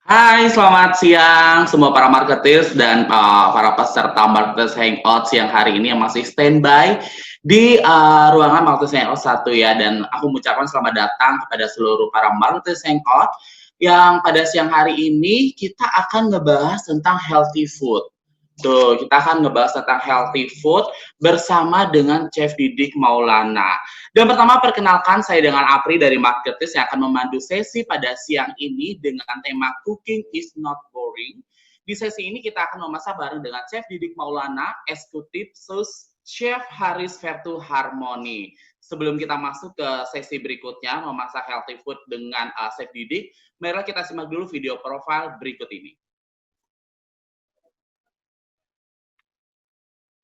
Hai, selamat siang semua para marketers dan para peserta Marketers Hangout siang hari ini yang masih standby di ruangan Marketers Hangout 1 ya. Dan aku mengucapkan selamat datang kepada seluruh para Marketers Hangout yang pada siang hari ini kita akan ngebahas tentang healthy food. Tuh, kita akan ngebahas tentang healthy food bersama dengan Chef Didik Maulana. Dan pertama perkenalkan saya dengan Apri dari Marketers yang akan memandu sesi pada siang ini dengan tema Cooking is not boring. Di sesi ini kita akan memasak bareng dengan Chef Didik Maulana, Eksekutif Sus Chef Haris Vertu Harmony. Sebelum kita masuk ke sesi berikutnya, memasak healthy food dengan Chef Didik, marilah kita simak dulu video profile berikut ini.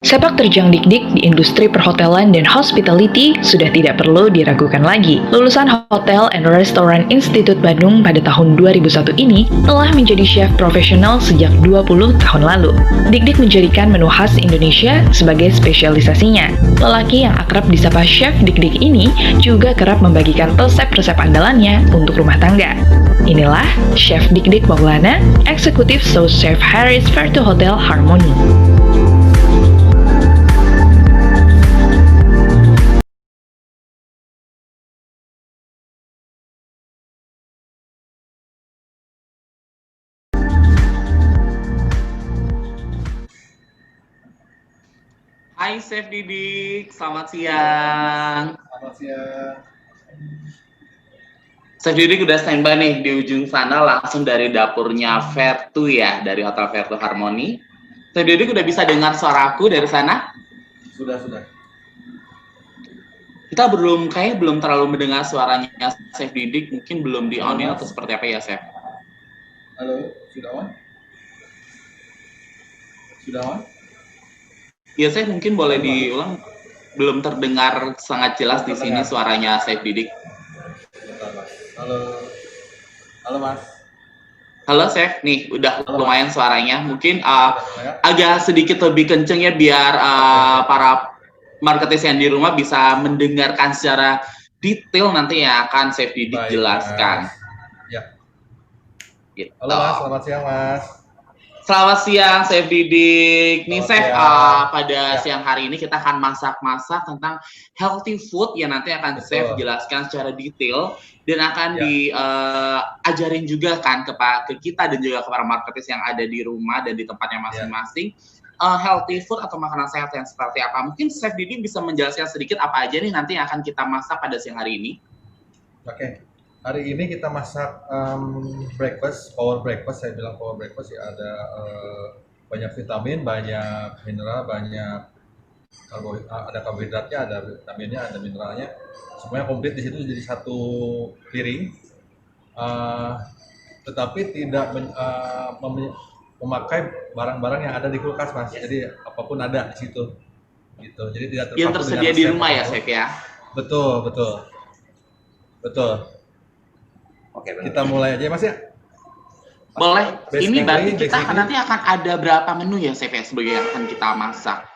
Sepak terjang Dik-Dik di industri perhotelan dan hospitality sudah tidak perlu diragukan lagi. Lulusan Hotel and Restaurant Institute Bandung pada tahun 2001 ini telah menjadi chef profesional sejak 20 tahun lalu. Dik-Dik menjadikan menu khas Indonesia sebagai spesialisasinya. Lelaki yang akrab disapa Chef Dik-Dik ini juga kerap membagikan resep-resep andalannya untuk rumah tangga. Inilah Chef Dik-Dik Maulana, Eksekutif Sous Chef Haris Vertu Hotel Harmony. Hai Chef Didik, selamat siang. Selamat siang. Chef Didik udah standby nih di ujung sana langsung dari dapurnya Vertu ya, dari Hotel Vertu Harmony. Chef Didik udah bisa dengar suaraku dari sana? Sudah. Kita kayaknya belum terlalu mendengar suaranya Chef Didik, mungkin belum di on atau seperti apa ya Chef? Halo, sudah on? Sudah on? Ya Chef, mungkin boleh diulang. Belum terdengar sangat jelas di sini suaranya Chef Didik. Bentar, Mas. Halo Mas. Halo Chef, nih udah lumayan suaranya. Mungkin agak sedikit lebih kenceng ya biar para marketers yang di rumah bisa mendengarkan secara detail nanti yang akan Chef Didik jelaskan. Ya. Gitu. Halo Mas, selamat siang Mas. Selamat siang Chef Didik. Nih Chef, pada ya. siang hari ini kita akan masak-masak tentang healthy food yang nanti akan Chef jelaskan secara detail dan akan diajarin juga kan ke kita dan juga ke para marketers yang ada di rumah dan di tempatnya masing-masing. Healthy food atau makanan sehat yang seperti apa? Mungkin Chef Didik bisa menjelaskan sedikit apa aja nih nanti yang akan kita masak pada siang hari ini. Oke. Hari ini kita masak breakfast, power breakfast. Saya bilang power breakfast ya, ada banyak vitamin, banyak mineral, banyak ada karbohidratnya, ada vitaminnya, ada mineralnya. Semuanya komplit di situ jadi satu piring. Tetapi tidak memakai barang-barang yang ada di kulkas, Mas. Jadi apapun ada di situ. Gitu. Jadi tidak terpaku yang tersedia di rumah ya, Chef ya. Betul. Oke, kita mulai aja Mas ya. Boleh. Ini berarti kita nanti akan ada berapa menu ya, Chef ya, sebagai yang akan kita masak?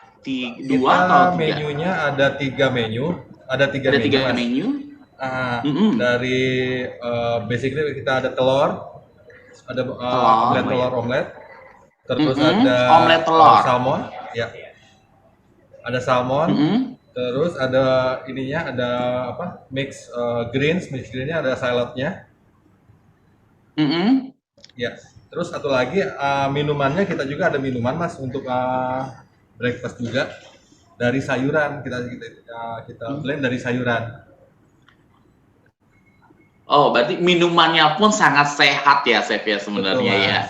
Dua atau tiga? Menunya ada 3 menu. Ada tiga menu. Dari basically kita ada telur, ada omelet, terus ada omelet telur, salmon, ya. Ada salmon. Terus ada ininya, ada apa? Mix greens-nya ada saladnya. Ya, terus satu lagi minumannya kita juga ada minuman Mas untuk breakfast juga dari sayuran kita blend dari sayuran. Oh, berarti minumannya pun sangat sehat ya Chef ya sebenarnya. Betul, ya.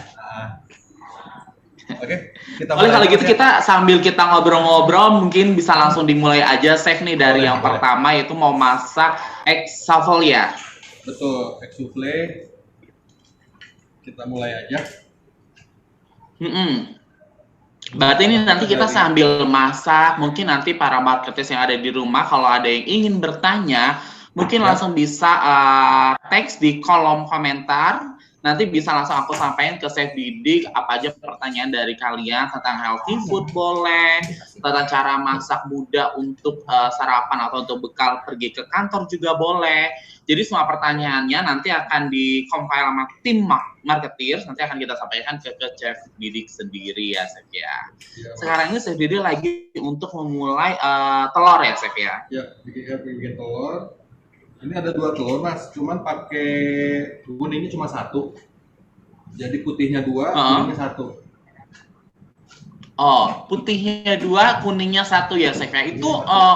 Oke, Oleh kalau gitu kita sambil kita ngobrol-ngobrol mungkin bisa langsung dimulai aja Chef nih dari yang pertama yaitu mau masak egg souffle ya. Betul, egg souffle. Kita mulai aja. Berarti ini nanti kita sambil masak, mungkin nanti para marketers yang ada di rumah kalau ada yang ingin bertanya, mungkin langsung bisa teks di kolom komentar. Nanti bisa langsung aku sampaikan ke Chef Didik apa aja pertanyaan dari kalian tentang healthy food boleh, tata cara masak mudah untuk sarapan atau untuk bekal pergi ke kantor juga boleh. Jadi semua pertanyaannya nanti akan di-compile sama tim marketeers, nanti akan kita sampaikan ke Chef Didik sendiri ya, Chef ya. Iya, Mas. Sekarang ini Chef Didik lagi untuk memulai telur ya, Chef ya? Ya, bikin telur. Ini ada 2 telur, Mas. Cuman pakai kuningnya cuma 1. Jadi putihnya 2, kuningnya 1. Oh, putihnya 2, kuningnya 1 ya, Chef ya. Itu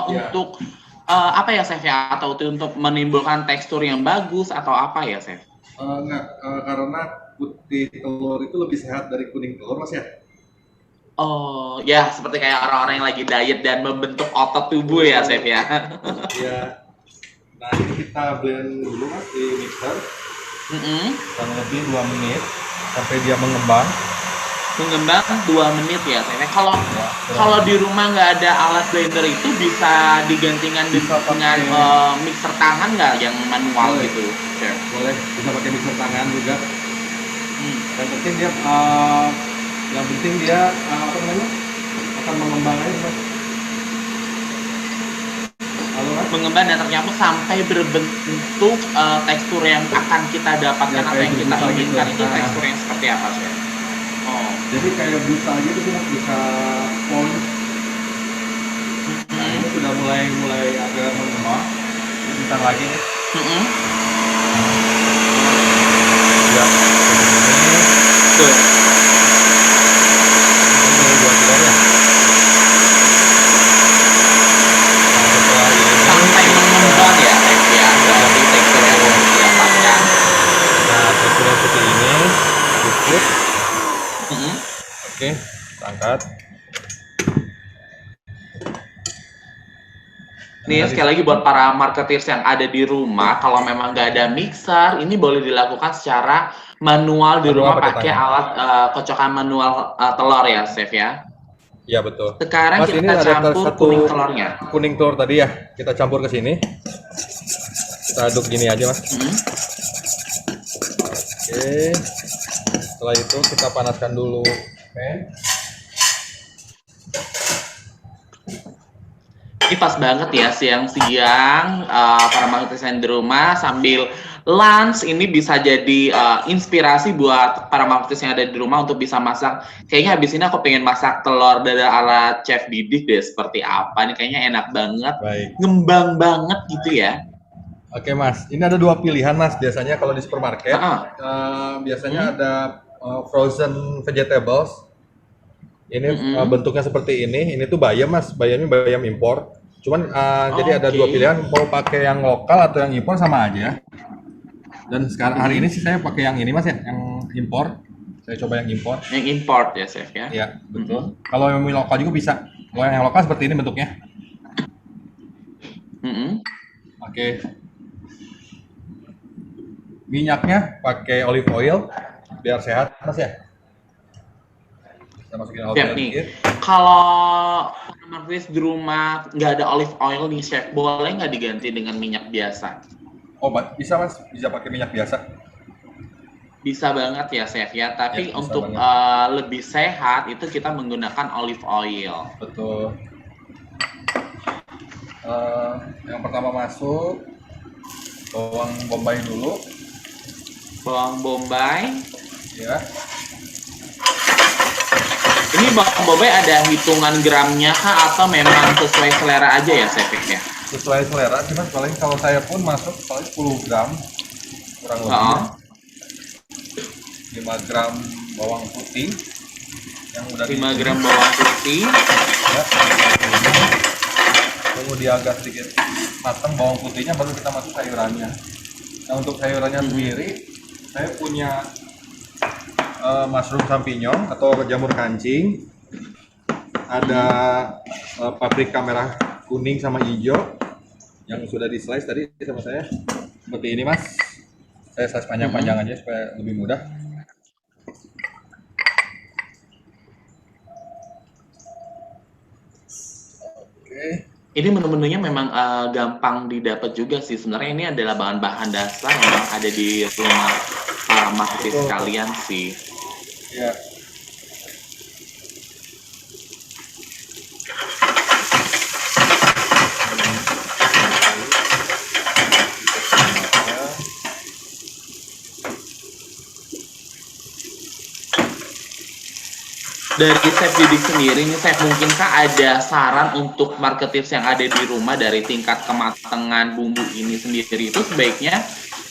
untuk apa ya, Chef ya? Atau untuk menimbulkan tekstur yang bagus atau apa ya, Chef? Enggak, karena putih telur itu lebih sehat dari kuning telur, Mas ya. Oh, ya seperti kayak orang-orang yang lagi diet dan membentuk otot tubuh ya, Chef ya. Iya. Nah, ini kita blend dulu, Mas, di mixer. Kurang lebih 2 menit sampai dia mengembang. Mengembang 2 menit ya, Chef. Kalau di rumah nggak ada alat blender itu bisa digantikan dengan mixer tangan nggak yang manual gitu, Chef? Boleh, bisa pakai mixer tangan juga. Yang penting dia apa namanya, akan mengembang aja, Mas. Halo, Mas? Mengembang dan tercampur sampai berbentuk tekstur yang akan kita dapatkan atau yang kita inginkan itu tekstur yang seperti apa, Chef? Oh, jadi kayak busa gitu sih, Mas, busa sponge. Nah, ini sudah mulai agak mengembang. Sebentar lagi nih. Ya, ini tuh. Ini 2 telurnya. Nah, setelah ini Sampai mengembang ya, Chef ya, berarti tekstur yang harus didapatkan. Nah, teksturnya seperti ini, cukup. Oke, angkat. Nih sekali lagi buat para marketeers yang ada di rumah, kalau memang nggak ada mixer, ini boleh dilakukan secara manual di rumah pakai alat kocokan manual telur ya, Chef ya. Iya, betul. Sekarang Mas, kita ini ada campur satu kuning telurnya. Kuning telur tadi ya, kita campur ke sini. Kita aduk gini aja, Mas. Oke. Setelah itu kita panaskan dulu pan. Ini pas banget ya siang-siang para marketeers yang di rumah sambil lunch, ini bisa jadi inspirasi buat para marketeers yang ada di rumah untuk bisa masak. Kayaknya habis ini aku pengen masak telur dadar ala Chef Didik deh, seperti apa nih, kayaknya enak banget. Baik. Ngembang banget gitu ya. Oke, Mas, ini ada 2 pilihan, Mas. Biasanya kalau di supermarket biasanya ada frozen vegetables. Ini bentuknya seperti ini tuh bayam, Mas. Bayamnya bayam impor. Cuman jadi ada 2 pilihan, mau pakai yang lokal atau yang impor sama aja. Dan sekarang hari ini sih saya pakai yang ini, Mas, ya, yang impor. Saya coba yang impor. Yang import ya, Chef ya. Iya, betul. Kalau yang lokal juga bisa. Kalau yang lokal seperti ini bentuknya. Oke. Minyaknya pakai olive oil biar sehat, Mas ya. Kita masukin olive oil nih. dikit. Kalau marketeers di rumah nggak ada olive oil nih, Chef, boleh nggak diganti dengan minyak biasa? Oh, bisa, Mas, bisa pakai minyak biasa. Bisa banget ya, Chef ya. Tapi Ya, untuk lebih sehat itu kita menggunakan olive oil. Betul. Yang pertama masuk bawang bombay dulu. Bawang bombay. Ya. Ini bawang bombay ada hitungan gramnya kah atau memang sesuai selera aja ya, Chef ya? Sesuai selera, cuman paling kalau saya pun masuk paling 10 gram kurang lebih. 5 gram bawang putih yang udah 5 gram bawang putih. Ya, tunggu dia agak sedikit matang bawang putihnya, baru kita masuk sayurannya. Nah, untuk sayurannya sendiri saya punya mushroom champignon atau jamur kancing, ada paprika merah kuning sama hijau yang sudah di slice tadi sama saya seperti ini, Mas. Saya slice panjang-panjang aja supaya lebih mudah. Oke. Ini menu-menunya memang gampang didapat juga sih. Sebenarnya ini adalah bahan-bahan dasar yang memang ada di rumah para marketeers sekalian sih. Ya. dari Chef Didik sendiri nih, Chef, mungkinkah ada saran untuk marketeers yang ada di rumah dari tingkat kematangan bumbu ini sendiri itu sebaiknya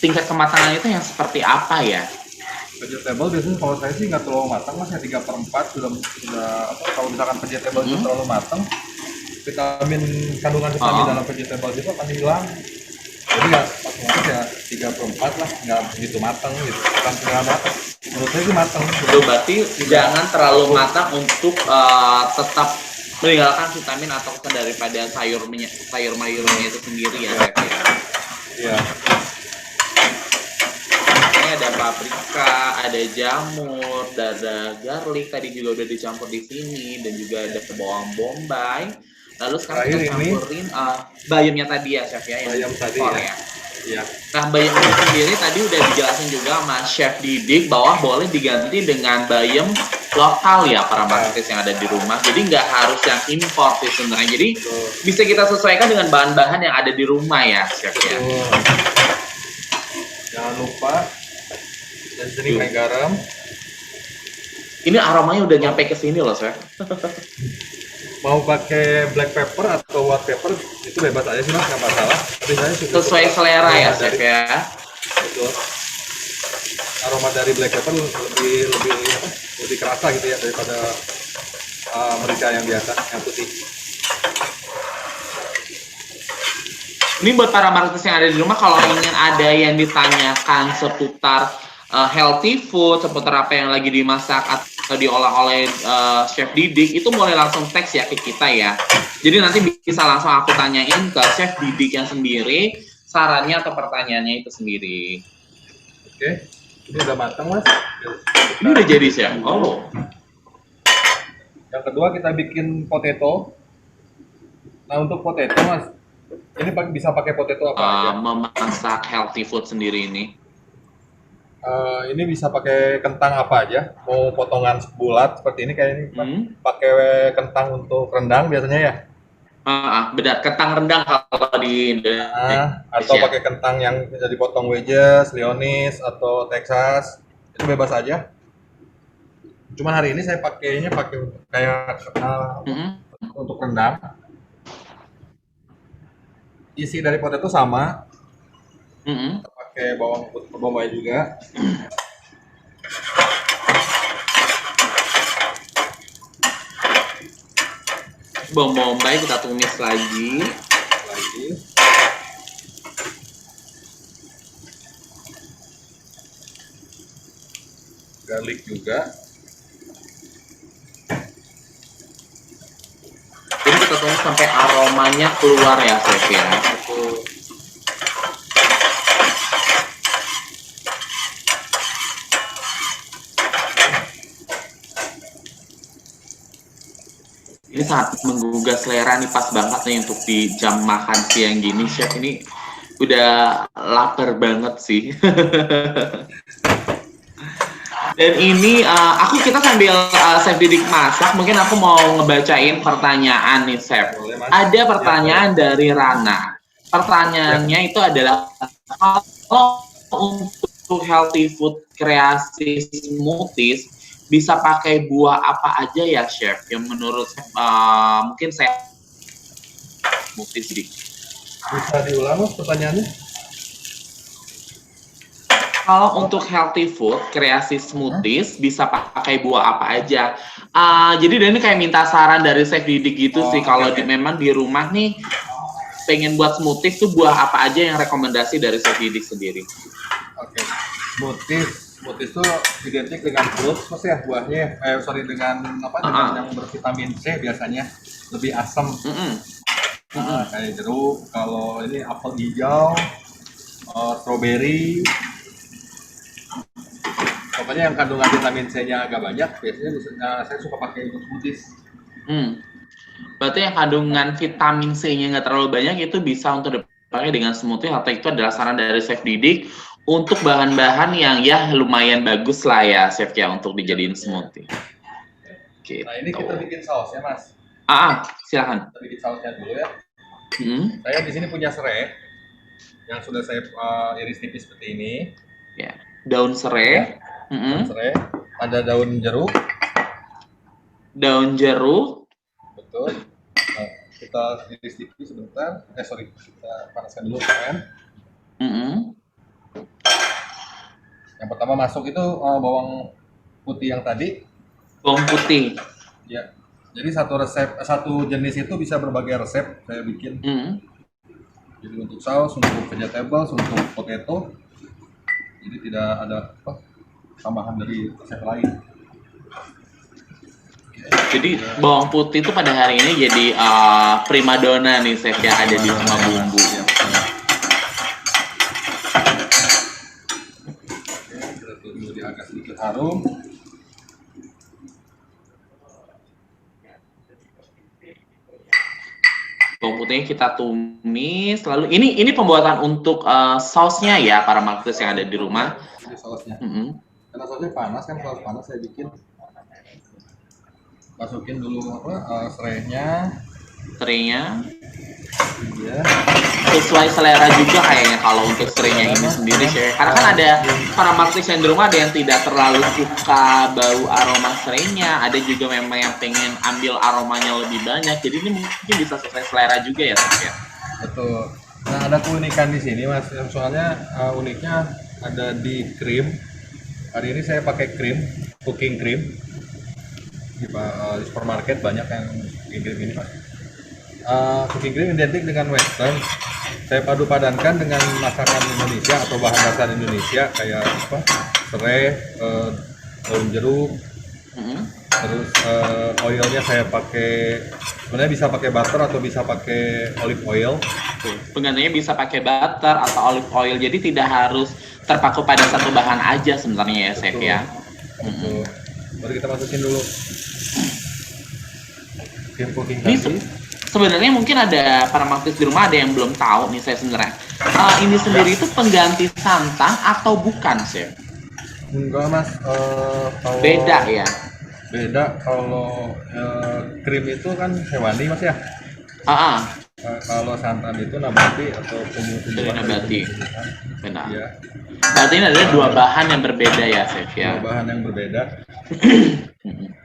tingkat kematangan itu yang seperti apa ya? Vegetable biasanya kalau saya sih nggak terlalu matang, mas, ya 3/4 sudah apa, kalau misalkan vegetable itu terlalu matang, kandungan vitamin dalam vegetable itu akan hilang. Jadi ya otomatis ya 3/4 lah, nggak begitu matang gitu, bukan setengah matang. Menurut saya sih matang. Itu berarti jangan terlalu matang untuk tetap meninggalkan vitamin atau daripada sayur-mayurnya itu sendiri ya, Chef ya. Iya. Ini ada paprika, ada jamur, ada garlic tadi juga udah dicampur di sini, dan juga ada bawang bombay. Lalu sekarang kita campurin bayamnya tadi ya, Chef ya, yang Bayam tadi ya. Iya. Nah, bayam ini sendiri tadi udah dijelasin juga sama Chef Didik bahwa boleh diganti dengan bayam lokal ya para marketeers yang ada di rumah. Jadi nggak harus yang import sih sebenarnya. Jadi bisa kita sesuaikan dengan bahan-bahan yang ada di rumah ya, Chef ya. Jangan lupa dan sini pakai garam. Ini aromanya udah nyampe ke sini loh, Chef. Mau pakai black pepper atau white pepper itu bebas aja sih, mas, nggak masalah. Tapi saya sesuai selera ya, Chef ya. Betul. Aroma dari black pepper lebih kerasa gitu ya daripada merica yang biasa, yang putih. Ini buat para marketeers yang ada di rumah, kalau ingin ada yang ditanyakan seputar healthy food, seputar apa yang lagi dimasak atau diolah oleh Chef Didik, itu boleh langsung teks ya ke kita ya. Jadi nanti bisa langsung aku tanyain ke Chef Didik yang sendiri, sarannya atau pertanyaannya itu sendiri. Oke, ini udah matang, mas. Ini udah jadi, Chef. Oh. Yang kedua kita bikin potato. Nah, untuk potato, mas, ini bisa pakai potato apa aja? Memasak healthy food sendiri ini. Ini bisa pakai kentang apa aja, mau potongan bulat seperti ini kayak ini, pakai kentang untuk rendang biasanya ya. Benar, kentang rendang kalau di Indonesia. Atau pakai kentang yang bisa dipotong wedges, Leonis atau Texas, itu bebas aja. Cuman hari ini saya pakainya kayak untuk rendang. Isi dari potato sama. Pakai bawang bombay juga. Bawang bombay kita tumis lagi. Garlic juga. Jadi kita tumis sampai aromanya keluar ya, Chef ya. Ini sangat menggugah selera nih, pas banget nih untuk di jam makan siang gini, Chef. Ini udah lapar banget sih. Dan ini kita sambil Chef Didik masak, mungkin aku mau ngebacain pertanyaan nih, Chef. Ada pertanyaan dari Rana. Pertanyaannya itu adalah, kalau untuk healthy food kreasi smoothies bisa pakai buah apa aja ya, Chef? Yang menurut mungkin saya smoothies Didik. Bisa diulang, mas, pertanyaannya? Kalau untuk healthy food, kreasi smoothies, bisa pakai buah apa aja? Jadi ini kayak minta saran dari Chef Didik gitu sih. Kalau memang di rumah nih, pengen buat smoothies tuh buah apa aja yang rekomendasi dari Chef Didik sendiri? Oke, smoothies itu identik dengan fruit, mas ya, buahnya. Dengan yang bervitamin C biasanya, lebih asam. Kayak jeruk, kalau ini apel hijau, strawberry. Pokoknya yang kandungan vitamin C-nya agak banyak, biasanya saya suka pakai untuk smoothies. Berarti yang kandungan vitamin C-nya nggak terlalu banyak itu bisa untuk dipakai dengan smoothie, atau itu adalah saran dari Chef Didik untuk bahan-bahan yang ya lumayan bagus lah ya, Chef ya, untuk dijadiin smoothie. Gitu. Nah, ini kita bikin sausnya, mas. Silakan. Kita bikin sausnya dulu ya. Saya di sini punya serai yang sudah saya iris tipis seperti ini. Ya, daun serai. Daun serai, ada daun jeruk, daun jeruk. betul. Nah, kita iris tipis sebentar. Sorry, kita panaskan dulu pan. Mm-mm. Yang pertama masuk itu bawang putih yang tadi. Bawang putih. Ya. Jadi satu jenis itu bisa berbagai resep saya bikin. Mm. Jadi untuk saus, untuk vegetables, untuk potato. Jadi tidak ada tambahan dari resep lain. Jadi bawang putih itu pada hari ini jadi primadona nih chef ya, ada di semua bumbu. Kita tunggu dia agak sedikit harum. Bawang putihnya kita tumis, lalu ini pembuatan untuk sausnya ya para marketers yang ada di rumah. Ini sausnya. Mm-hmm. Karena sausnya panas kan, saus panas saya bikin. Masukin dulu serainya. Iya. Sesuai selera juga kayaknya kalau untuk serainya ini sendiri chef. Karena kan ada para marketers yang di rumah ada yang tidak terlalu suka bau aroma serainya, ada juga memang yang pengen ambil aromanya lebih banyak. Jadi ini mungkin bisa sesuai selera juga ya chef ya. Betul. Nah, ada keunikan di sini Mas. Soalnya uniknya ada di krim. Hari ini saya pakai krim, cooking cream. Di supermarket banyak yang cooking cream ini, Mas. Cooking cream identik dengan western. Saya padu padankan dengan masakan Indonesia atau bahan dasar Indonesia kayak serai, daun jeruk. Terus oilnya saya pakai, sebenarnya bisa pakai butter atau bisa pakai olive oil. Penggantinya bisa pakai butter atau olive oil, jadi tidak harus terpaku pada satu bahan aja sebenarnya ya chef ya. Betul. Baru kita masukin dulu krim cooking Ini tadi. sebenarnya mungkin ada para marketers di rumah ada yang belum tahu nih saya sebenarnya. Ini sendiri itu pengganti santan atau bukan chef? Enggak Mas, kalau Beda ya. beda kalau krim itu kan hewani Mas ya. Kalau santan itu nabati atau Dari tumbuhan nabati. Benar. Ya, Berarti ini adalah dua bahan yang berbeda ya chef ya. dua bahan yang berbeda.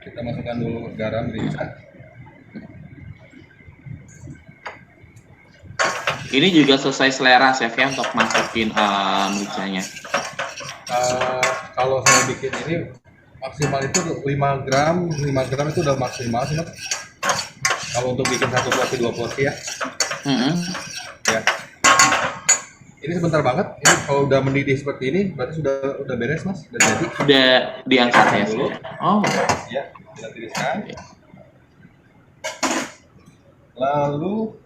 Kita masukkan dulu garam merica. Ini juga sesuai selera chef ya untuk masukin mericanya. Kalau saya bikin ini maksimal itu 5 gram itu udah maksimal sih Mas. Kalau untuk bikin satu porsi, dua porsi ya. Ya. Ini sebentar banget. Ini kalau udah mendidih seperti ini berarti udah beres Mas, udah jadi. Udah diangkat ya dulu. Oh. Ya, kita tiriskan. Lalu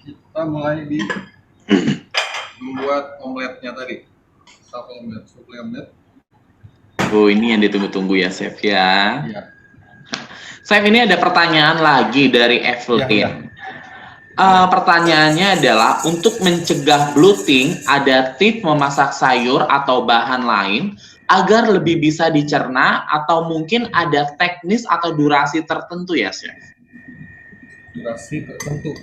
kita mulai membuat omeletnya tadi. Sup omelet. Oh, ini yang ditunggu-tunggu ya chef ya. Iya. Chef, ini ada pertanyaan lagi dari Evelyn. Pertanyaannya adalah, untuk mencegah bloating, ada tips memasak sayur atau bahan lain agar lebih bisa dicerna, atau mungkin ada teknis atau durasi tertentu ya chef? Durasi tertentu.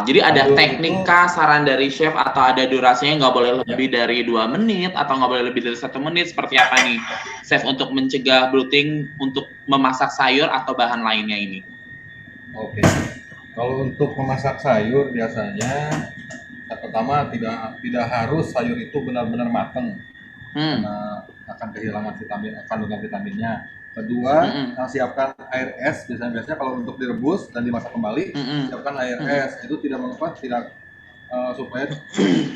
Jadi ada teknik kah, saran dari chef, atau ada durasinya nggak boleh lebih dari 2 menit atau nggak boleh lebih dari 1 menit, seperti apa nih chef untuk mencegah bloating untuk memasak sayur atau bahan lainnya ini? Oke. Kalau untuk memasak sayur biasanya pertama tidak harus sayur itu benar-benar matang karena akan kehilangan kandungan vitaminnya. Kedua, siapkan air es. Biasanya kalau untuk direbus dan dimasak kembali, siapkan air es. Itu tidak supaya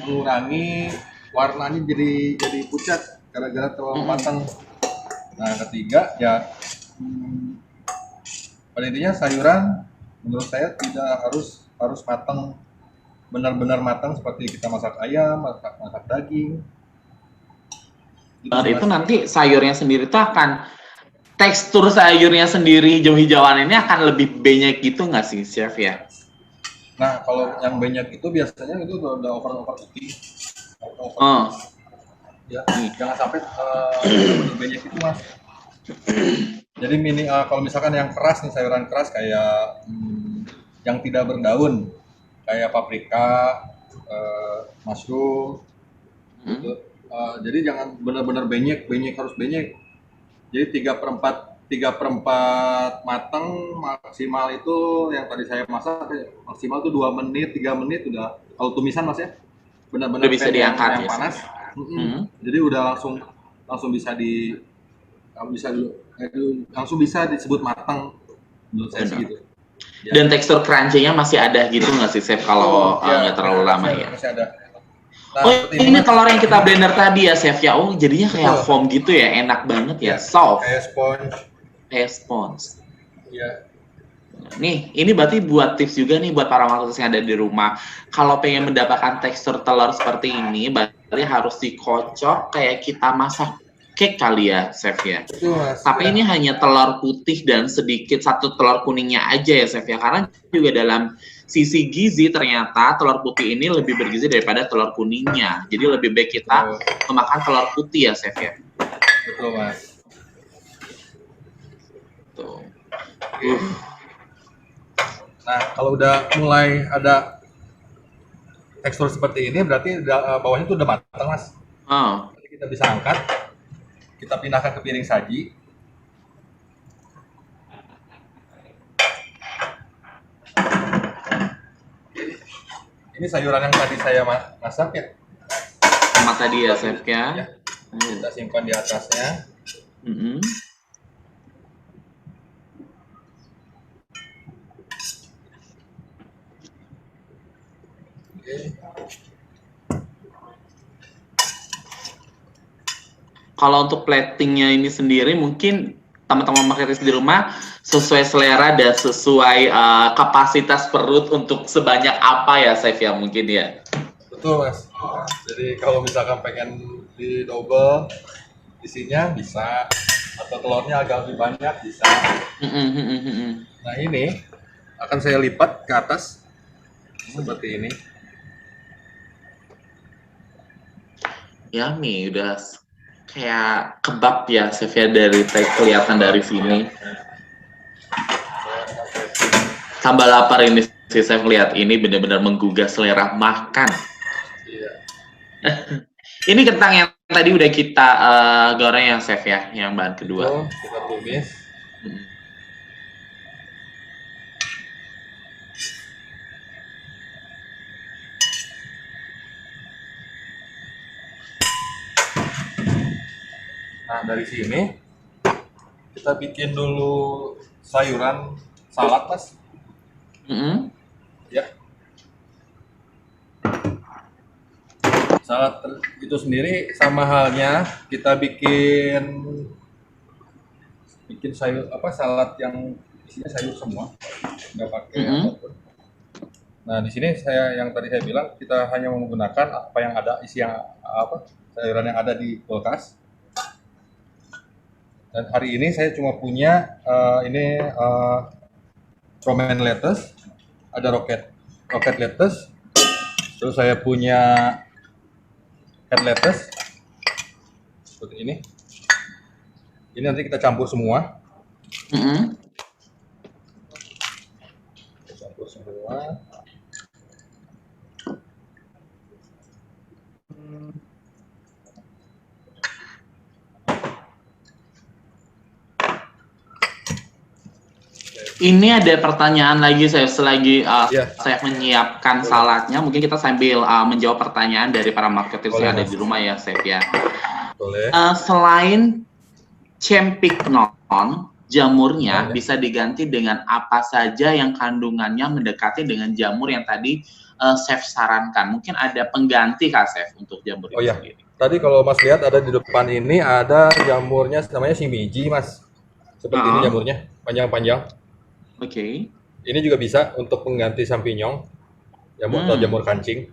mengurangi warnanya jadi pucat gara-gara terlalu matang. Nah, ketiga ya pada intinya sayuran menurut saya tidak harus matang, benar-benar matang seperti kita masak ayam, masak daging. Itu nanti sayurnya sendiri tuh akan, tekstur sayurnya sendiri hijau-hijauan ini akan lebih banyak gitu nggak sih chef ya? Nah, kalau yang banyak itu biasanya itu udah over cooking. Ya, jangan sampai banyak itu Mas. Jadi kalau misalkan yang keras nih, sayuran keras kayak yang tidak berdaun, kayak paprika, mushroom, gitu. Jadi jangan benar-benar banyak harus banyak. Jadi 3/4 3/4 mateng, maksimal itu yang tadi saya masak maksimal tuh 2 menit, 3 menit udah. Kalau tumisan Mas ya, Udah benar-benar bisa pan diangkat yang ya, panas. Chef ya? Hmm. Jadi udah langsung langsung bisa bisa langsung bisa disebut matang menurut saya sih Benar. gitu. Ya. Dan tekstur crunchy-nya masih ada gitu nggak sih, Chef, kalau Ya, nggak terlalu lama ya? masih ada. Nah, Oh, seperti ini ini Mas. telur yang kita blender tadi ya, Chef ya? Oh, jadinya kayak Betul. foam gitu ya, enak banget ya, Ya, soft, kayak sponge. kayak sponge. Ya. Nih, ini berarti buat tips juga nih buat para marketers yang ada di rumah. Kalau pengen mendapatkan tekstur telur seperti ini, berarti harus dikocok kayak kita masak cake kali ya, Chef ya. Betul, Mas. Tapi Ya. ini hanya telur putih dan sedikit satu telur kuningnya aja ya, Chef ya. Karena juga dalam sisi gizi ternyata telur putih ini lebih bergizi daripada telur kuningnya. Jadi lebih baik kita memakan telur putih ya, Chef ya. Betul, Mas. Tuh. Nah, kalau udah mulai ada tekstur seperti ini, berarti bawahnya tuh udah matang, Mas. Oh. Jadi kita bisa angkat, kita pindahkan ke piring saji. Ini sayuran yang tadi saya masak ya. Sama tadi ya, Chef ya. Ya. Kita simpan di atasnya. Mm-hmm. Kalau untuk platingnya ini sendiri mungkin teman-teman marketers di rumah sesuai selera dan sesuai kapasitas perut untuk sebanyak apa ya, Chef ya mungkin ya. Betul, Mas. Jadi kalau misalkan pengen di double isinya bisa, atau telurnya agak lebih banyak bisa. Nah, ini akan saya lipat ke atas seperti ini. Yummy, udah kayak kebab ya, Chef ya, dari kelihatan dari sini. Tambah lapar ini sih, Chef, lihat ini benar-benar menggugah selera makan. Iya. Ini kentang yang tadi udah kita goreng ya, Chef ya, yang bahan kedua. Betul, kita tumis. Nah, dari sini kita bikin dulu sayuran salad, Mas. Ya. Salad itu sendiri sama halnya kita bikin sayur salad yang isinya sayur semua, nggak pakai apapun. Nah, di sini yang tadi saya bilang kita hanya menggunakan apa yang ada sayuran yang ada di kulkas. Dan hari ini saya cuma punya romaine lettuce, ada rocket lettuce, terus saya punya head lettuce seperti ini. Ini nanti kita campur semua. Kita campur semua. Ini ada pertanyaan lagi, saya selagi saya menyiapkan saladnya, mungkin kita sambil menjawab pertanyaan dari para marketers yang ada di rumah ya, Chef ya. Boleh. Selain champignon, jamurnya bisa diganti dengan apa saja yang kandungannya mendekati dengan jamur yang tadi Chef sarankan. Mungkin ada pengganti kah, Chef, untuk jamur itu sendiri? Tadi kalau Mas lihat ada di depan ini ada jamurnya namanya shimiji, Mas. Seperti ini jamurnya, panjang-panjang. Oke. Ini juga bisa untuk pengganti champignon, atau jamur kancing,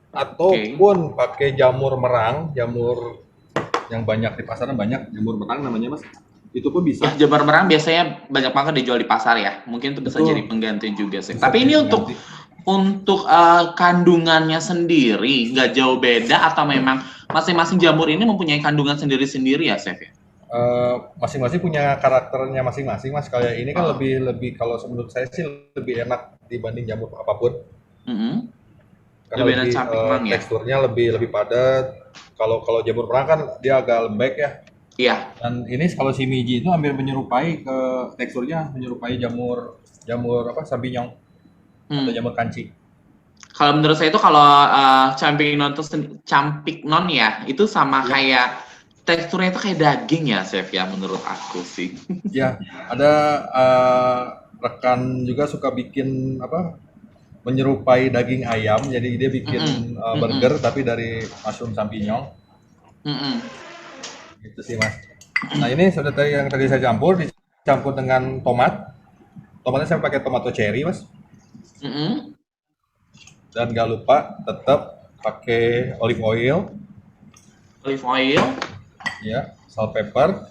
ataupun pakai jamur merang, jamur yang banyak di pasaran, banyak jamur merang namanya, Mas. Itu pun bisa. Ya, jamur merang biasanya banyak banget dijual di pasar ya. Mungkin itu bisa jadi pengganti juga sih. Tapi ini untuk kandungannya sendiri nggak jauh beda atau memang masing-masing jamur ini mempunyai kandungan sendiri-sendiri ya, Chef ya? Masing-masing punya karakternya masing-masing, Mas. Kayak ini kan lebih kalau menurut saya sih lebih enak dibanding jamur apapun. Karena lebih teksturnya lebih padat. Kalau jamur merang kan dia agak lembek ya. Iya. Dan ini kalau si Miji itu hampir menyerupai ke teksturnya menyerupai jamur jamur apa champignon atau Hmm. jamur kanci. Kalau menurut saya itu kalau campignon itu campignon ya, itu sama Ya, kayak teksturnya itu kayak daging ya, Chef ya menurut aku sih. ya ada rekan juga suka bikin apa menyerupai daging ayam, jadi dia Mm-mm. bikin Mm-mm. burger tapi dari mushroom champignon, Mm-mm. gitu sih mas. Nah ini sudah tadi yang tadi saya campur, dicampur dengan tomat. Tomatnya saya pakai tomato cherry mas, Mm-mm. dan nggak lupa tetap pakai olive oil, Olive oil. ya, salt pepper,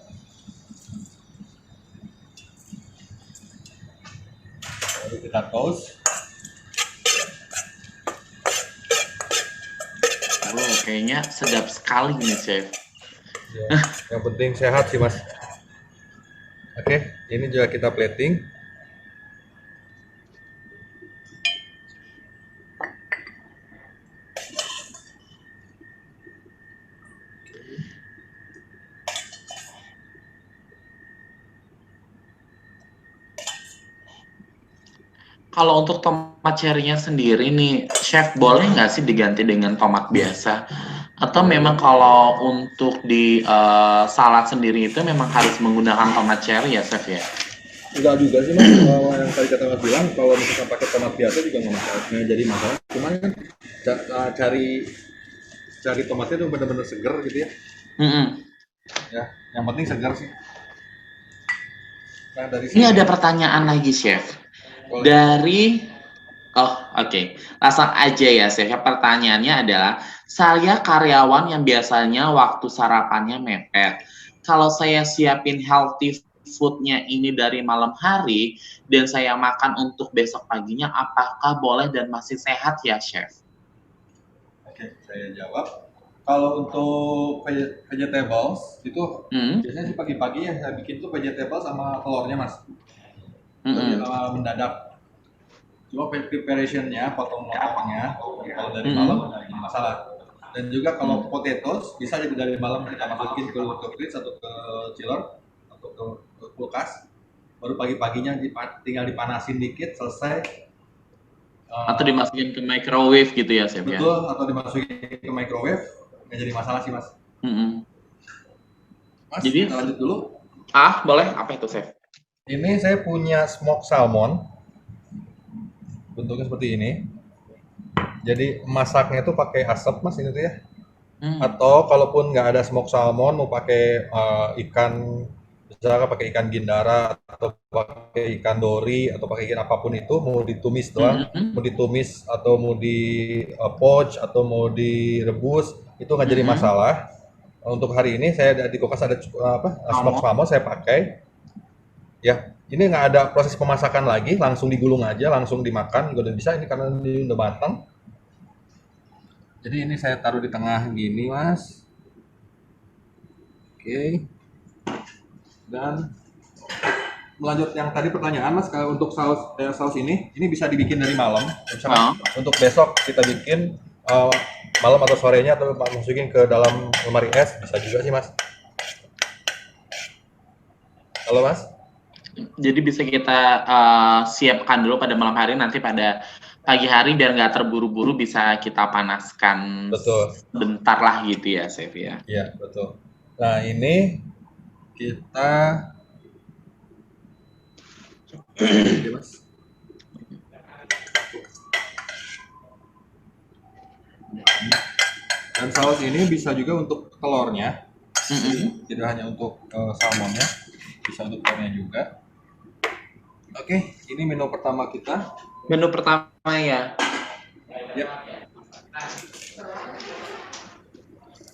baru kita toast. Oh, kayaknya sedap sekali nih, Chef. Ya, yang penting sehat sih mas. Oke, ini juga kita plating. Kalau untuk tomat cherry-nya sendiri nih, Chef boleh nggak sih diganti dengan tomat biasa? Atau memang kalau untuk di salad sendiri itu memang harus menggunakan tomat cherry ya, Chef ya? Enggak juga sih mas, kalau yang tadi kata mas bilang kalau misalkan pakai tomat biasa juga nggak masalah, nggak jadi masalah. Cuman kan cari cari tomatnya tuh bener-bener seger gitu ya. Mm-mm. Ya, yang penting segar sih. Nah dari Ini sini ada pertanyaan lagi, Chef. boleh. Dari Oh, oke. Langsung aja ya, Chef. Pertanyaannya adalah, saya karyawan yang biasanya waktu sarapannya mepet. Kalau saya siapin healthy food-nya ini dari malam hari, dan saya makan untuk besok paginya, apakah boleh dan masih sehat ya, Chef? Oke, saya jawab. Kalau untuk vegetables itu Hmm? biasanya sih pagi-pagi yang saya bikin tuh vegetable sama telurnya mas. Jadi Mm-mm. mendadak. Cuma preparationnya, potong-potongnya kalau dari malam Mm-mm. nggak jadi masalah. Dan juga kalau Mm. potatoes bisa jadi dari malam kita masukin ke fridge atau ke chiller atau ke kulkas. Baru pagi-paginya tinggal dipanasin dikit selesai. Atau Eh, dimasukin ke microwave gitu ya, Chef ya? betul atau dimasukin ke microwave nggak jadi masalah sih mas. Mm-mm. Mas Jadi, kita lanjut dulu. boleh? Apa itu, Chef? Ini saya punya smoke salmon, bentuknya seperti ini. Jadi masaknya itu pakai asap mas ini tuh ya. Hmm. Atau kalaupun nggak ada smoke salmon, mau pakai ikan, misalnya pakai ikan gindara atau pakai ikan dori atau pakai ikan apapun itu, mau ditumis doang, mau Mm-mm. ditumis atau mau di poach atau mau direbus, itu nggak jadi Mm-mm. masalah. Untuk hari ini saya di kulkas ada smoke Salmon. salmon saya pakai. Ya, ini nggak ada proses pemasakan lagi, langsung digulung aja, langsung dimakan juga udah bisa ini karena ini udah matang. Jadi ini saya taruh di tengah gini, Mas. Oke. Dan melanjut yang tadi pertanyaan, Mas, kalau untuk saus ini bisa dibikin dari malam. Misalkan Oh. untuk besok kita bikin malam atau sorenya atau masukin ke dalam lemari es bisa juga sih, Mas. Halo, Mas. Jadi bisa kita siapkan dulu pada malam hari, nanti pada pagi hari biar nggak terburu-buru bisa kita panaskan Betul. sebentar lah gitu ya, Chef ya. Iya, betul. Nah, ini kita oke, Mas. Dan saus ini bisa juga untuk telurnya, Mm-mm. tidak hanya untuk salmonnya, bisa untuk telurnya juga. Oke, ini menu pertama kita. Menu pertama ya. Ya,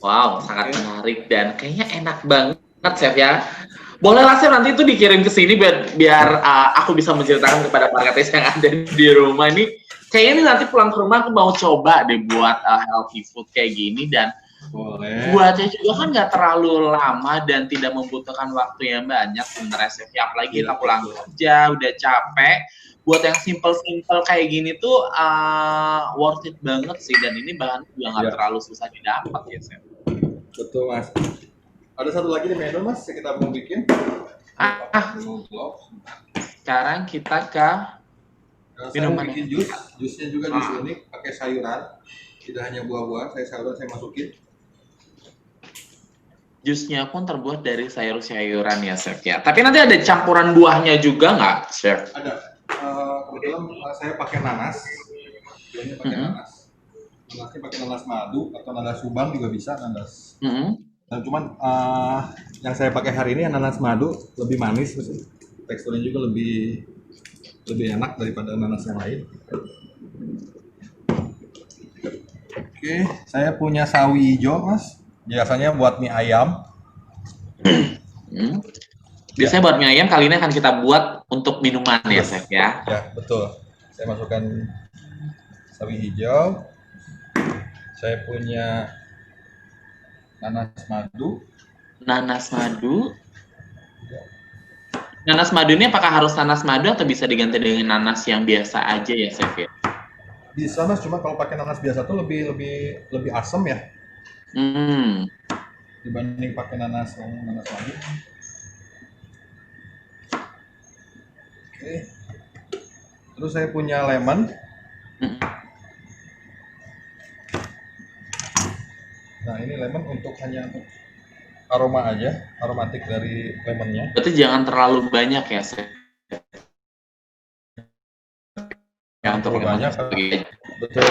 Wow, sangat oke. menarik dan kayaknya enak banget, Chef ya. Boleh lah, Chef, nanti itu dikirim ke sini biar aku bisa menceritakan kepada para marketis yang ada di rumah ini. Kayaknya ini nanti pulang ke rumah aku mau coba deh buat healthy food kayak gini, dan Boleh. buatnya juga kan nggak terlalu lama dan tidak membutuhkan waktu yang banyak sebenarnya, Chef. Ya, apalagi Iya, kita pulang betul. kerja udah capek, buat yang simple-simple kayak gini tuh worth it banget sih, dan ini bahan juga nggak Iya, terlalu susah didapat ya, Chef. betul, Mas. Ada satu lagi di menu Mas, kita mau bikin. Ah, Dulu gloves. sekarang kita ke Saya mau minuman. bikin jus, jusnya juga jus Ah. unik, pakai sayuran. Tidak hanya buah-buahan, sayuran saya masukin. Jusnya pun terbuat dari sayur-sayuran ya, Chef ya. Tapi nanti ada campuran buahnya juga nggak, Chef? Ada. Kebetulan saya pakai nanas. Biasanya pakai Mm-mm. nanas. Nanasnya pakai nanas madu atau nanas subang juga bisa, nanas. Mm-mm. Dan cuman yang saya pakai hari ini nanas madu lebih manis, teksturnya juga lebih enak daripada nanas yang lain. Oke, saya punya sawi hijau Mas. Biasanya buat mie ayam. Hmm. Biasanya buat mie ayam, kali ini akan kita buat untuk minuman ya, Chef ya. Ya, betul. Saya masukkan sawi hijau. Saya punya nanas madu. Nanas madu. Nanas madu ini apakah harus nanas madu atau bisa diganti dengan nanas yang biasa aja ya, Chef ya? Bisa Mas, cuma kalau pakai nanas biasa tuh lebih asam ya Hmm. dibanding pakai nanas madu. Oke. Terus saya punya lemon. Mm. Nah, ini lemon hanya untuk aroma aja, aromatik dari lemonnya. Berarti jangan terlalu banyak ya, Chef. Ya, untuk terlalu banyak. Betul.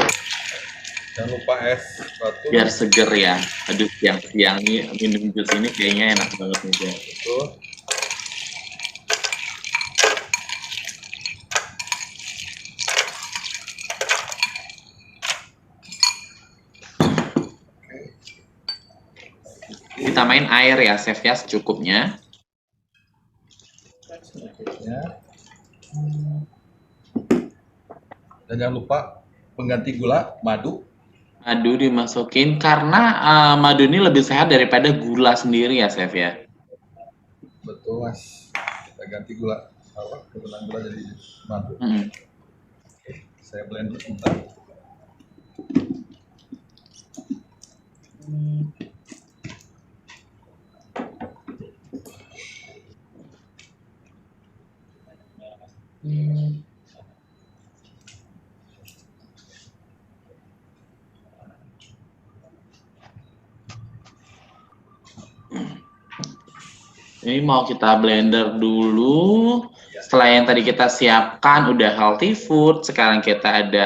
Jangan lupa es batu. Biar seger ya. Aduh, siang-siang ini minum jus ini kayaknya enak banget nih, Chef. Betul. Ditambahin air ya, Chef ya, secukupnya. Dan jangan lupa pengganti gula, madu. Madu dimasukin karena madu ini lebih sehat daripada gula sendiri ya, Chef ya. Betul Mas. Kita ganti gula kebetulan gula jadi madu. Oke, saya blend dulu sebentar. Ini mau kita blender dulu. Setelah yang tadi kita siapkan udah healthy food, sekarang kita ada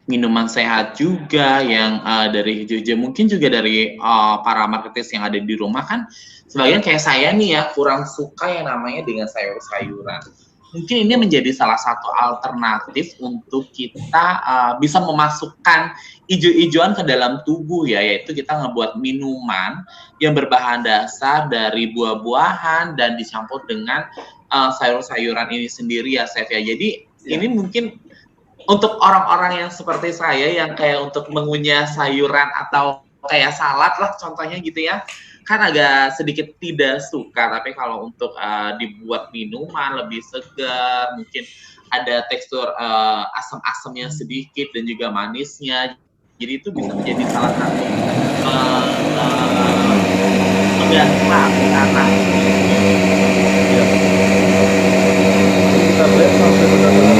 minuman sehat juga yang dari hijau-hijau. Mungkin juga dari para marketis yang ada di rumah kan. Sebagian kayak saya nih ya kurang suka yang namanya dengan sayur-sayuran. Mungkin ini menjadi salah satu alternatif untuk kita bisa memasukkan ijo-ijoan ke dalam tubuh ya, yaitu kita ngebuat minuman yang berbahan dasar dari buah-buahan dan dicampur dengan sayur-sayuran ini sendiri ya, Chef ya. Jadi ini mungkin untuk orang-orang yang seperti saya yang kayak untuk mengunyah sayuran atau kayak salad lah contohnya gitu ya, kan agak sedikit tidak suka, tapi kalau untuk dibuat minuman lebih segar, mungkin ada tekstur asam-asamnya sedikit dan juga manisnya, jadi itu bisa menjadi salah satu pengganti karena Kita blend sampai benar-benar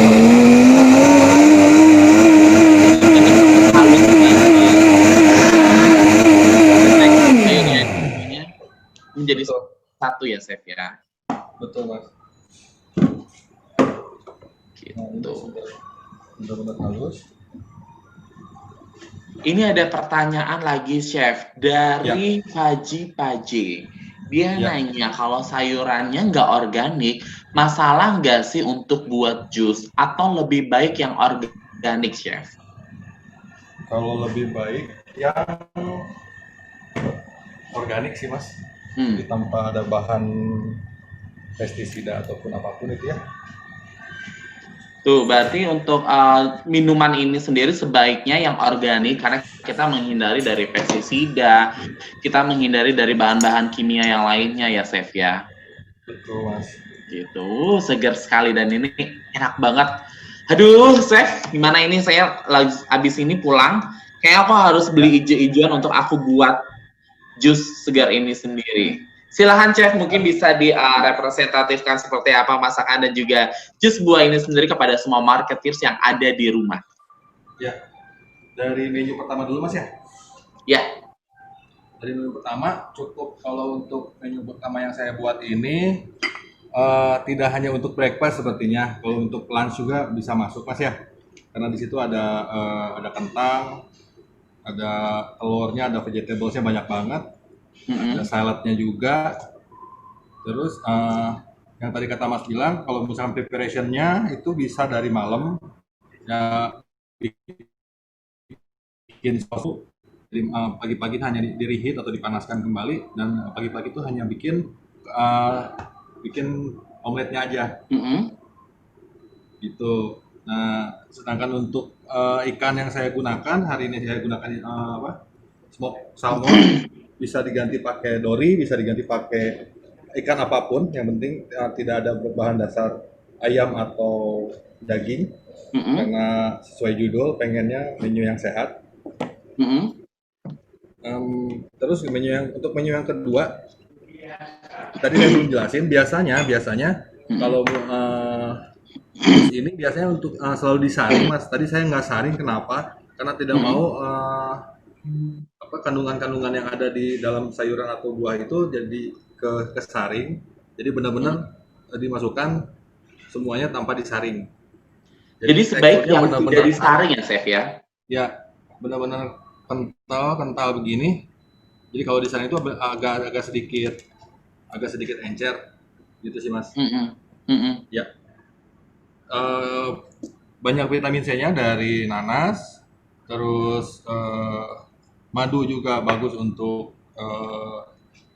menjadi satu ya, Chef ya. betul Mas. Gitu. Benar-benar halus. Ini ada pertanyaan lagi, Chef, dari Faji Paji. Dia nanya, kalau sayurannya nggak organik, masalah nggak sih untuk buat jus? Atau lebih baik yang organik, Chef? Kalau lebih baik yang organik sih Mas. Tanpa ada bahan pestisida ataupun apapun itu ya. Tuh, berarti untuk minuman ini sendiri sebaiknya yang organik karena kita menghindari dari pestisida, kita menghindari dari bahan-bahan kimia yang lainnya ya, Chef ya. Betul Mas. Gitu, segar sekali dan ini enak banget. Aduh, Chef, gimana ini saya abis ini pulang, kayak aku harus beli ijo-ijoan untuk aku buat jus segar ini sendiri. Silahkan Chef, mungkin bisa direpresentatifkan seperti apa masakan dan juga jus buah ini sendiri kepada semua marketeers yang ada di rumah. Ya, dari menu pertama dulu Mas ya. Ya. Dari menu pertama cukup, kalau untuk menu pertama yang saya buat ini tidak hanya untuk breakfast sepertinya, kalau untuk lunch juga bisa masuk Mas ya. Karena di situ ada kentang, ada telurnya, ada vegetablesnya banyak banget, ada saladnya juga. Terus yang tadi kata Mas bilang, kalau misalkan preparationnya itu bisa dari malam ya, bikin saus. Jadi pagi-pagi hanya di reheat atau dipanaskan kembali, dan pagi-pagi itu hanya bikin omeletnya aja. Gitu. Nah, sedangkan untuk ikan yang saya gunakan hari ini, saya gunakan smoke salmon. Bisa diganti pakai dory, bisa diganti pakai ikan apapun, yang penting tidak ada berbahan dasar ayam atau daging. Karena sesuai judul, pengennya menu yang sehat. Terus untuk menu yang kedua, tadi saya belum jelasin. Biasanya kalau ini biasanya untuk selalu disaring Mas. Tadi saya nggak saring, kenapa? Karena tidak mau kandungan-kandungan yang ada di dalam sayuran atau buah itu jadi kesaring. Jadi benar-benar dimasukkan semuanya tanpa disaring. Jadi sebaiknya tidak disaring ya Chef ya? Ya, benar-benar kental begini. Jadi kalau disaring itu agak sedikit encer gitu sih Mas. Ya. Banyak vitamin C-nya dari nanas, terus madu juga bagus untuk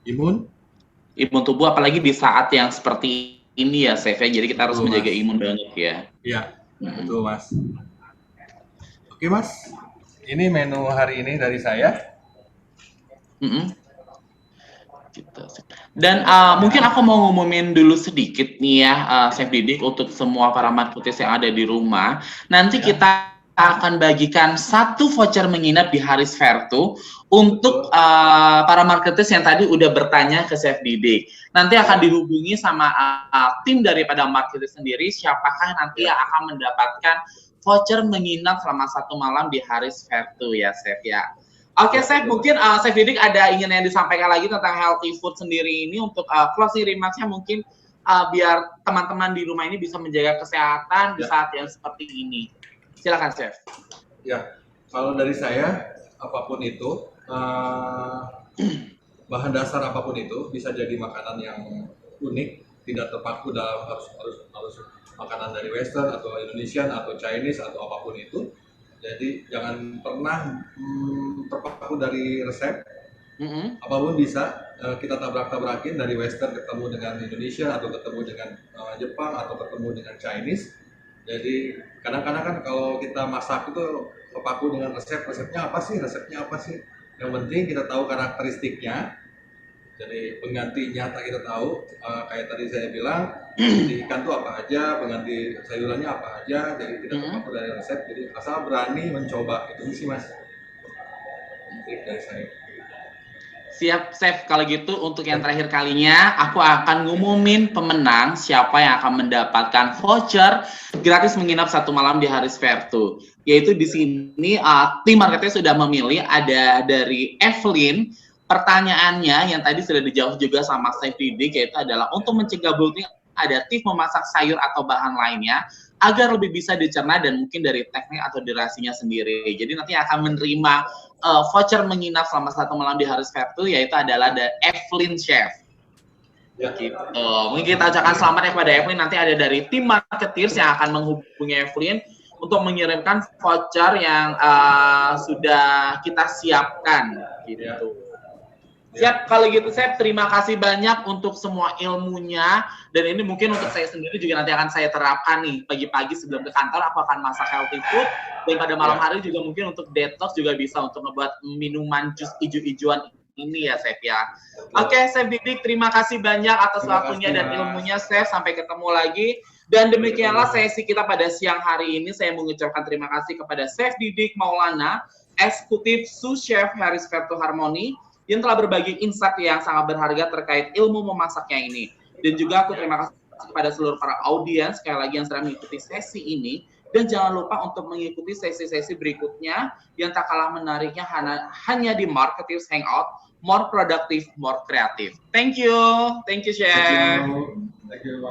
imun tubuh, apalagi di saat yang seperti ini ya Chef ya, jadi kita harus menjaga imun banget ya. Iya, betul Mas. Oke Mas, ini menu hari ini dari saya. Gitu. Dan mungkin aku mau ngumumin dulu sedikit nih ya, Chef Didik, untuk semua para marketeers yang ada di rumah. Nanti kita akan bagikan 1 voucher menginap di Haris Fair tuh untuk para marketeers yang tadi udah bertanya ke Chef Didik. Nanti akan dihubungi sama tim daripada marketeers sendiri, siapakah nanti yang akan mendapatkan voucher menginap selama 1 malam di Haris Fair tuh ya Chef ya. Oke, Chef, mungkin Chef Didik ada ingin yang disampaikan lagi tentang healthy food sendiri ini untuk closing remarks-nya, mungkin biar teman-teman di rumah ini bisa menjaga kesehatan di saat yang seperti ini. Silakan, Chef. Ya, kalau dari saya, apapun itu, bahan dasar apapun itu bisa jadi makanan yang unik, tidak terpaku dalam harus makanan dari Western atau Indonesian atau Chinese atau apapun itu. Jadi jangan pernah terpaku dari resep. Apapun bisa kita tabrak-tabrakin, dari Western ketemu dengan Indonesia, atau ketemu dengan Jepang, atau ketemu dengan Chinese. Jadi kadang-kadang kan kalau kita masak itu terpaku dengan resepnya apa sih. Yang penting kita tahu karakteristiknya. Jadi penggantinya kita tahu, kayak tadi saya bilang, di ikan tuh apa aja, pengganti sayurannya apa aja, jadi tidak terpaku dari resep. Jadi asal berani mencoba, itu sih Mas. Trik dari saya. Siap, Chef. Kalau gitu untuk yang terakhir kalinya, aku akan ngumumin pemenang siapa yang akan mendapatkan voucher gratis menginap 1 malam di Haris Fair tuh. Yaitu di sini tim marketing sudah memilih, ada dari Evelyn. Pertanyaannya yang tadi sudah dijawab juga sama Chef Didik, yaitu adalah untuk mencegah bloating, ada tips memasak sayur atau bahan lainnya agar lebih bisa dicerna dan mungkin dari teknik atau durasinya sendiri. Jadi nanti akan menerima voucher menginap selama 1 malam di Haris Fair itu, yaitu adalah The Evelyn Chef. Ya. Gitu. Mungkin kita ucapkan selamat ya kepada Evelyn. Nanti ada dari tim marketeers yang akan menghubungi Evelyn untuk mengirimkan voucher yang sudah kita siapkan. Gitu. Ya. Siap, kalau gitu Chef, terima kasih banyak untuk semua ilmunya, dan ini mungkin untuk saya sendiri juga nanti akan saya terapkan nih, pagi-pagi sebelum ke kantor aku akan masak healthy food, dan pada malam hari juga mungkin untuk detox juga bisa untuk membuat minuman jus ijo-ijoan ini ya Chef ya. Oke, Chef Didik, terima kasih banyak atas waktunya dan ilmunya Chef, sampai ketemu lagi. Dan demikianlah sesi kita pada siang hari ini. Saya mengucapkan terima kasih kepada Chef Didik Maulana, Eksekutif Sous Chef Haris Fair to Harmony, yang telah berbagi insight yang sangat berharga terkait ilmu memasaknya ini. Dan juga aku terima kasih kepada seluruh para audiens sekali lagi yang sedang mengikuti sesi ini. Dan jangan lupa untuk mengikuti sesi-sesi berikutnya yang tak kalah menariknya hanya di Marketers Hangout, more productive, more creative. Thank you, Chef. Thank you.